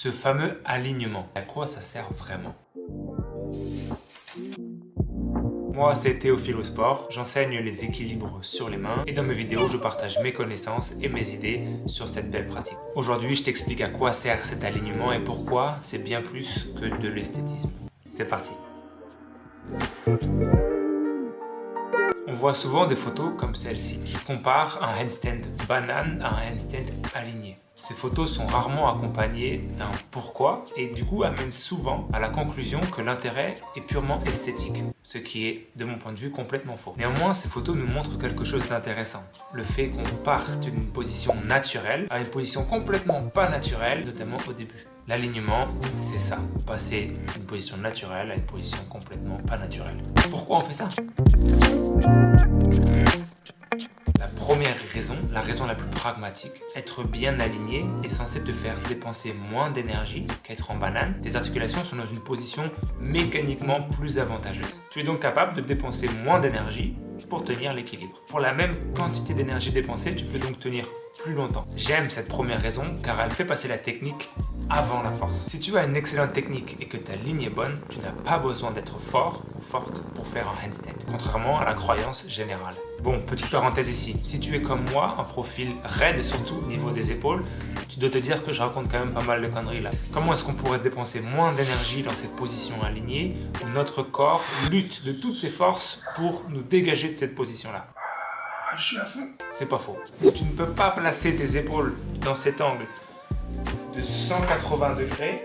Ce fameux alignement, à quoi ça sert vraiment? Moi, c'est Théophile au sport, j'enseigne les équilibres sur les mains et dans mes vidéos, je partage mes connaissances et mes idées sur cette belle pratique. Aujourd'hui, je t'explique à quoi sert cet alignement et pourquoi c'est bien plus que de l'esthétisme. C'est parti! On voit souvent des photos comme celle-ci qui comparent un handstand banane à un handstand aligné. Ces photos sont rarement accompagnées d'un pourquoi et du coup amènent souvent à la conclusion que l'intérêt est purement esthétique, ce qui est de mon point de vue complètement faux. Néanmoins, ces photos nous montrent quelque chose d'intéressant. Le fait qu'on parte d'une position naturelle à une position complètement pas naturelle, notamment au début. L'alignement, c'est ça, passer d'une position naturelle à une position complètement pas naturelle. Pourquoi on fait ça ? La première raison, la raison la plus pragmatique, être bien aligné est censé te faire dépenser moins d'énergie qu'être en banane. Tes articulations sont dans une position mécaniquement plus avantageuse. Tu es donc capable de dépenser moins d'énergie pour tenir l'équilibre. Pour la même quantité d'énergie dépensée, tu peux donc tenir plus longtemps. J'aime cette première raison car elle fait passer la technique avant la force. Si tu as une excellente technique et que ta ligne est bonne, tu n'as pas besoin d'être fort ou forte pour faire un handstand, contrairement à la croyance générale. Bon, petite parenthèse ici, si tu es comme moi, un profil raide surtout au niveau des épaules, tu dois te dire que je raconte quand même pas mal de conneries là. Comment est-ce qu'on pourrait dépenser moins d'énergie dans cette position alignée où notre corps lutte de toutes ses forces pour nous dégager de cette position là? Je suis à fond. C'est pas faux. Si tu ne peux pas placer tes épaules dans cet angle de 180 degrés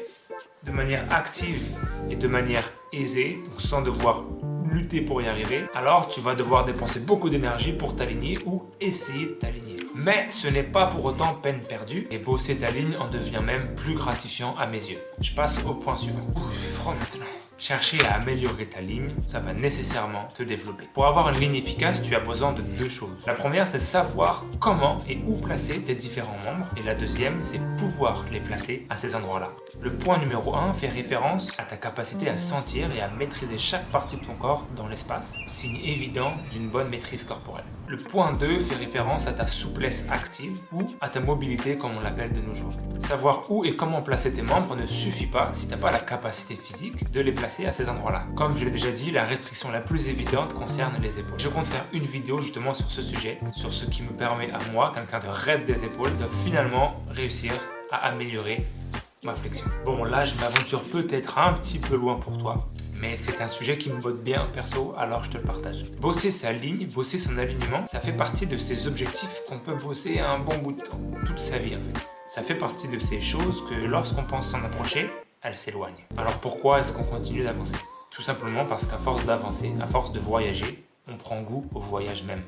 de manière active et de manière aisée, donc sans devoir lutter pour y arriver, alors tu vas devoir dépenser beaucoup d'énergie pour t'aligner ou essayer de t'aligner. Mais ce n'est pas pour autant peine perdue et bosser ta ligne en devient même plus gratifiant à mes yeux. Je passe au point suivant. Ouh, il fait froid maintenant. Chercher à améliorer ta ligne, ça va nécessairement te développer. Pour avoir une ligne efficace, tu as besoin de deux choses. La première, c'est savoir comment et où placer tes différents membres. Et la deuxième, c'est pouvoir les placer à ces endroits-là. Le point numéro 1 fait référence à ta capacité à sentir et à maîtriser chaque partie de ton corps dans l'espace, signe évident d'une bonne maîtrise corporelle. Le point 2 fait référence à ta souplesse active ou à ta mobilité comme on l'appelle de nos jours. Savoir où et comment placer tes membres ne suffit pas si tu n'as pas la capacité physique de les placer à ces endroits-là. Comme je l'ai déjà dit, la restriction la plus évidente concerne les épaules. Je compte faire une vidéo justement sur ce sujet, sur ce qui me permet à moi, quelqu'un de raide des épaules, de finalement réussir à améliorer ma flexion. Bon, là, je m'aventure peut-être un petit peu loin pour toi, mais c'est un sujet qui me botte bien perso, alors je te le partage. Bosser sa ligne, bosser son alignement, ça fait partie de ces objectifs qu'on peut bosser un bon bout de temps, toute sa vie en fait. Ça fait partie de ces choses que lorsqu'on pense s'en approcher, elles s'éloignent. Alors pourquoi est-ce qu'on continue d'avancer? Tout simplement parce qu'à force d'avancer, à force de voyager, on prend goût au voyage même.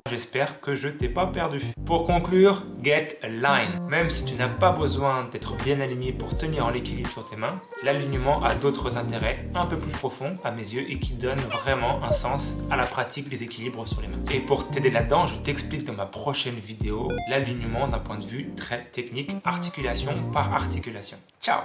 J'espère que je t'ai pas perdu. Pour conclure, get a line. Même si tu n'as pas besoin d'être bien aligné pour tenir en l'équilibre sur tes mains, l'alignement a d'autres intérêts un peu plus profonds à mes yeux et qui donnent vraiment un sens à la pratique des équilibres sur les mains. Et pour t'aider là-dedans, je t'explique dans ma prochaine vidéo l'alignement d'un point de vue très technique, articulation par articulation. Ciao!